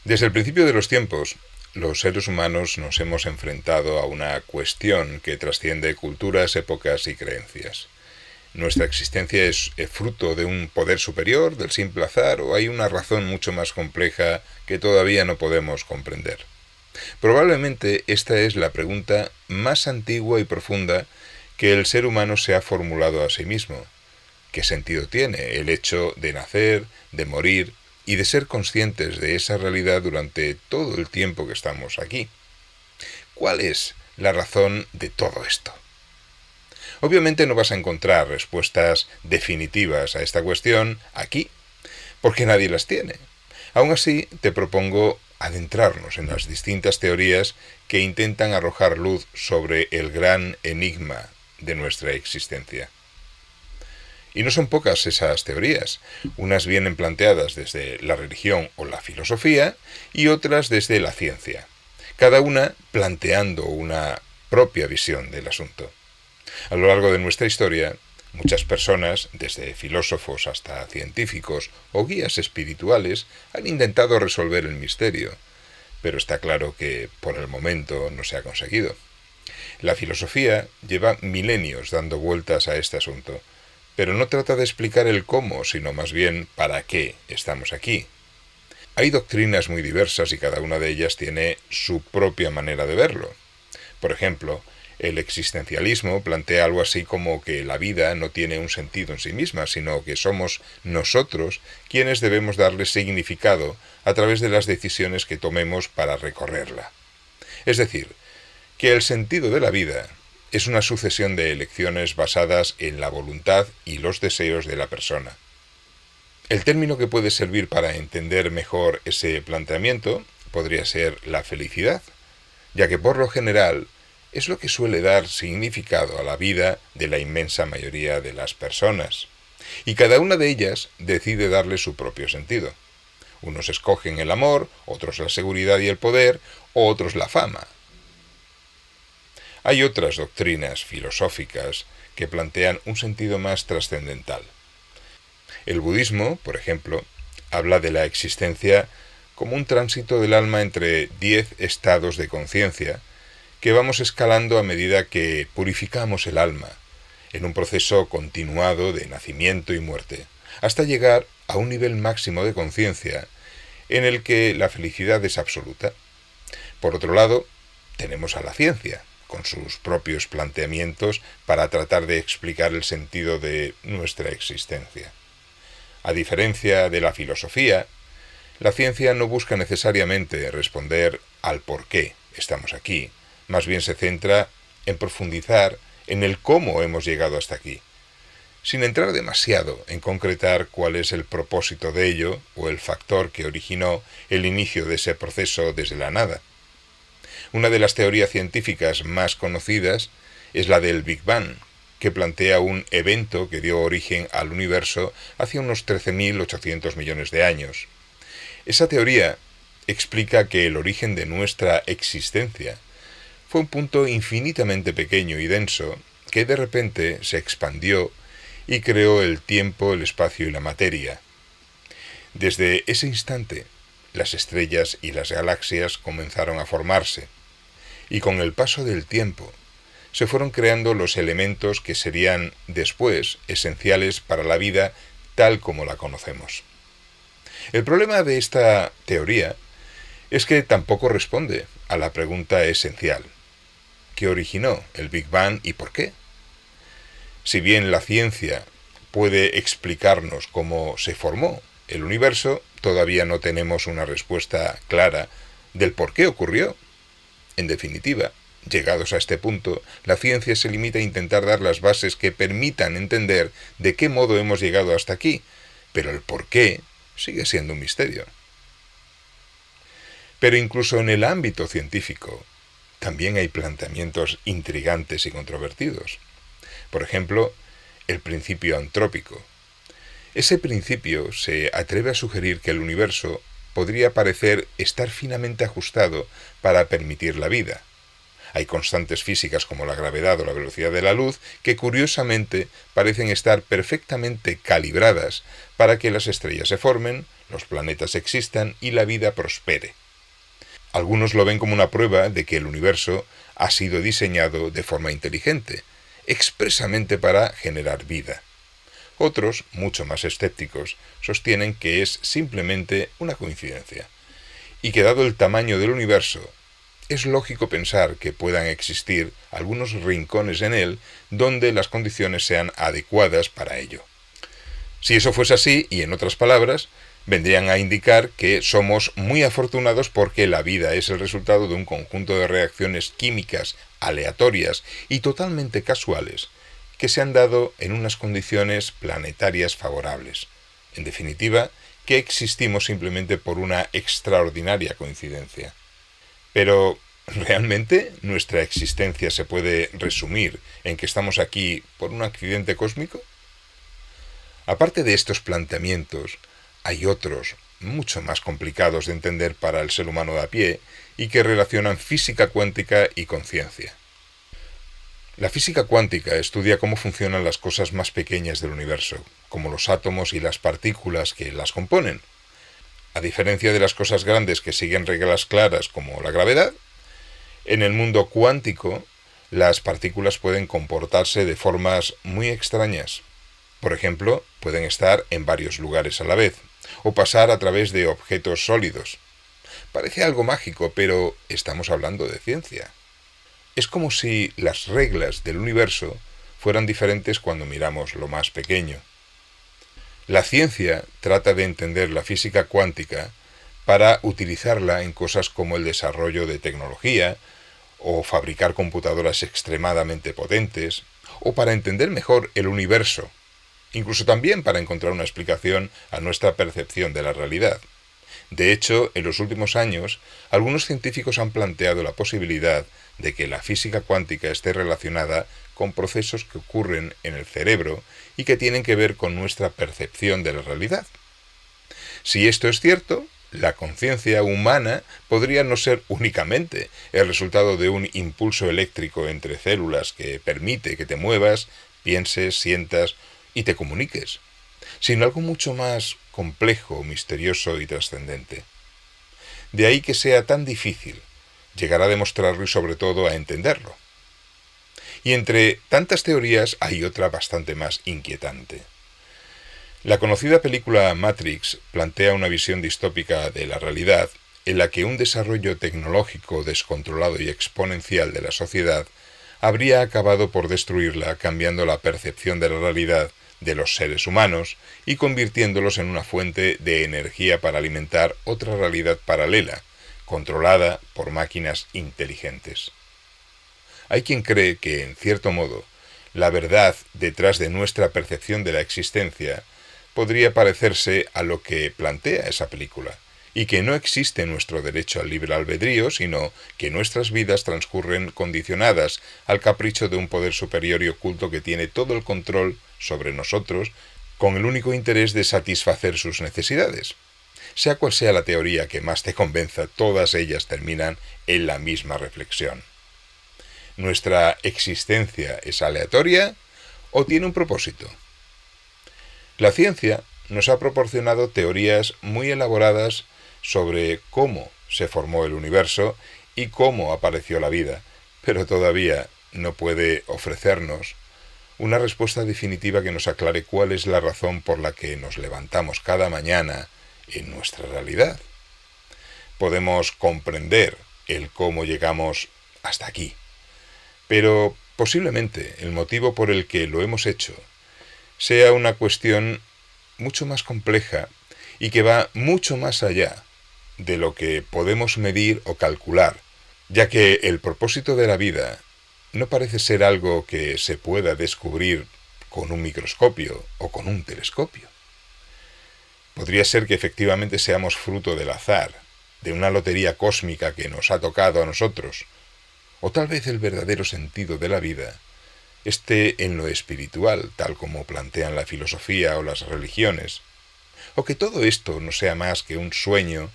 Desde el principio de los tiempos, los seres humanos nos hemos enfrentado a una cuestión que trasciende culturas, épocas y creencias. ¿Nuestra existencia es fruto de un poder superior, del simple azar, o hay una razón mucho más compleja que todavía no podemos comprender? Probablemente esta es la pregunta más antigua y profunda que el ser humano se ha formulado a sí mismo. ¿Qué sentido tiene el hecho de nacer, de morir y de ser conscientes de esa realidad durante todo el tiempo que estamos aquí? ¿Cuál es la razón de todo esto? Obviamente no vas a encontrar respuestas definitivas a esta cuestión aquí, porque nadie las tiene. Aún así, te propongo adentrarnos en las distintas teorías que intentan arrojar luz sobre el gran enigma de nuestra existencia. Y no son pocas esas teorías. Unas vienen planteadas desde la religión o la filosofía y otras desde la ciencia. Cada una planteando una propia visión del asunto. A lo largo de nuestra historia, muchas personas, desde filósofos hasta científicos o guías espirituales, han intentado resolver el misterio, pero está claro que por el momento no se ha conseguido. La filosofía lleva milenios dando vueltas a este asunto, pero no trata de explicar el cómo, sino más bien para qué estamos aquí. Hay doctrinas muy diversas y cada una de ellas tiene su propia manera de verlo. Por ejemplo, el existencialismo plantea algo así como que la vida no tiene un sentido en sí misma, sino que somos nosotros quienes debemos darle significado a través de las decisiones que tomemos para recorrerla. Es decir, que el sentido de la vida es una sucesión de elecciones basadas en la voluntad y los deseos de la persona. El término que puede servir para entender mejor ese planteamiento podría ser la felicidad, ya que por lo general es lo que suele dar significado a la vida de la inmensa mayoría de las personas. Y cada una de ellas decide darle su propio sentido. Unos escogen el amor, otros la seguridad y el poder, otros la fama. Hay otras doctrinas filosóficas que plantean un sentido más trascendental. El budismo, por ejemplo, habla de la existencia como un tránsito del alma entre 10 estados de conciencia que vamos escalando a medida que purificamos el alma, en un proceso continuado de nacimiento y muerte, hasta llegar a un nivel máximo de conciencia en el que la felicidad es absoluta. Por otro lado, tenemos a la ciencia, con sus propios planteamientos para tratar de explicar el sentido de nuestra existencia. A diferencia de la filosofía, la ciencia no busca necesariamente responder al por qué estamos aquí, más bien se centra en profundizar en el cómo hemos llegado hasta aquí, sin entrar demasiado en concretar cuál es el propósito de ello o el factor que originó el inicio de ese proceso desde la nada. Una de las teorías científicas más conocidas es la del Big Bang, que plantea un evento que dio origen al universo hace unos 13.800 millones de años. Esa teoría explica que el origen de nuestra existencia fue un punto infinitamente pequeño y denso que de repente se expandió y creó el tiempo, el espacio y la materia. Desde ese instante, las estrellas y las galaxias comenzaron a formarse, y con el paso del tiempo se fueron creando los elementos que serían después esenciales para la vida tal como la conocemos. El problema de esta teoría es que tampoco responde a la pregunta esencial: ¿qué originó el Big Bang y por qué? Si bien la ciencia puede explicarnos cómo se formó el universo, todavía no tenemos una respuesta clara del por qué ocurrió. En definitiva, llegados a este punto, la ciencia se limita a intentar dar las bases que permitan entender de qué modo hemos llegado hasta aquí, pero el por qué sigue siendo un misterio. Pero incluso en el ámbito científico, también hay planteamientos intrigantes y controvertidos. Por ejemplo, el principio antrópico. Ese principio se atreve a sugerir que el universo podría parecer estar finamente ajustado para permitir la vida. Hay constantes físicas como la gravedad o la velocidad de la luz que curiosamente parecen estar perfectamente calibradas para que las estrellas se formen, los planetas existan y la vida prospere. Algunos lo ven como una prueba de que el universo ha sido diseñado de forma inteligente, expresamente para generar vida. Otros, mucho más escépticos, sostienen que es simplemente una coincidencia, y que dado el tamaño del universo, es lógico pensar que puedan existir algunos rincones en él donde las condiciones sean adecuadas para ello. Si eso fuese así, y en otras palabras, vendrían a indicar que somos muy afortunados porque la vida es el resultado de un conjunto de reacciones químicas aleatorias y totalmente casuales que se han dado en unas condiciones planetarias favorables. En definitiva, que existimos simplemente por una extraordinaria coincidencia. Pero, ¿realmente nuestra existencia se puede resumir en que estamos aquí por un accidente cósmico? Aparte de estos planteamientos, hay otros, mucho más complicados de entender para el ser humano de a pie, y que relacionan física cuántica y conciencia. La física cuántica estudia cómo funcionan las cosas más pequeñas del universo, como los átomos y las partículas que las componen. A diferencia de las cosas grandes que siguen reglas claras como la gravedad, en el mundo cuántico las partículas pueden comportarse de formas muy extrañas. Por ejemplo, pueden estar en varios lugares a la vez, o pasar a través de objetos sólidos. Parece algo mágico, pero estamos hablando de ciencia. Es como si las reglas del universo fueran diferentes cuando miramos lo más pequeño. La ciencia trata de entender la física cuántica para utilizarla en cosas como el desarrollo de tecnología, o fabricar computadoras extremadamente potentes, o para entender mejor el universo, incluso también para encontrar una explicación a nuestra percepción de la realidad. De hecho, en los últimos años, algunos científicos han planteado la posibilidad de que la física cuántica esté relacionada con procesos que ocurren en el cerebro y que tienen que ver con nuestra percepción de la realidad. Si esto es cierto, la conciencia humana podría no ser únicamente el resultado de un impulso eléctrico entre células que permite que te muevas, pienses, sientas y te comuniques, sino algo mucho más complejo, misterioso y trascendente. De ahí que sea tan difícil llegar a demostrarlo y sobre todo a entenderlo. Y entre tantas teorías hay otra bastante más inquietante. La conocida película Matrix plantea una visión distópica de la realidad en la que un desarrollo tecnológico descontrolado y exponencial de la sociedad habría acabado por destruirla, cambiando la percepción de la realidad de los seres humanos y convirtiéndolos en una fuente de energía para alimentar otra realidad paralela, controlada por máquinas inteligentes. Hay quien cree que, en cierto modo, la verdad detrás de nuestra percepción de la existencia podría parecerse a lo que plantea esa película, y que no existe nuestro derecho al libre albedrío, sino que nuestras vidas transcurren condicionadas al capricho de un poder superior y oculto que tiene todo el control sobre nosotros, con el único interés de satisfacer sus necesidades. Sea cual sea la teoría que más te convenza, todas ellas terminan en la misma reflexión. ¿Nuestra existencia es aleatoria o tiene un propósito? La ciencia nos ha proporcionado teorías muy elaboradas sobre cómo se formó el universo y cómo apareció la vida, pero todavía no puede ofrecernos una respuesta definitiva que nos aclare cuál es la razón por la que nos levantamos cada mañana en nuestra realidad. Podemos comprender el cómo llegamos hasta aquí, pero posiblemente el motivo por el que lo hemos hecho sea una cuestión mucho más compleja y que va mucho más allá de lo que podemos medir o calcular, ya que el propósito de la vida no parece ser algo que se pueda descubrir con un microscopio o con un telescopio. Podría ser que efectivamente seamos fruto del azar, de una lotería cósmica que nos ha tocado a nosotros, o tal vez el verdadero sentido de la vida esté en lo espiritual, tal como plantean la filosofía o las religiones, o que todo esto no sea más que un sueño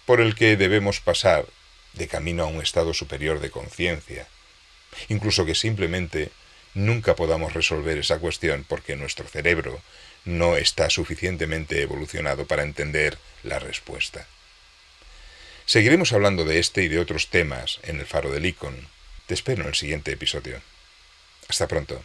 por el que debemos pasar de camino a un estado superior de conciencia, incluso que simplemente nunca podamos resolver esa cuestión porque nuestro cerebro no está suficientemente evolucionado para entender la respuesta. Seguiremos hablando de este y de otros temas en el Faro de Licon. Te espero en el siguiente episodio. Hasta pronto.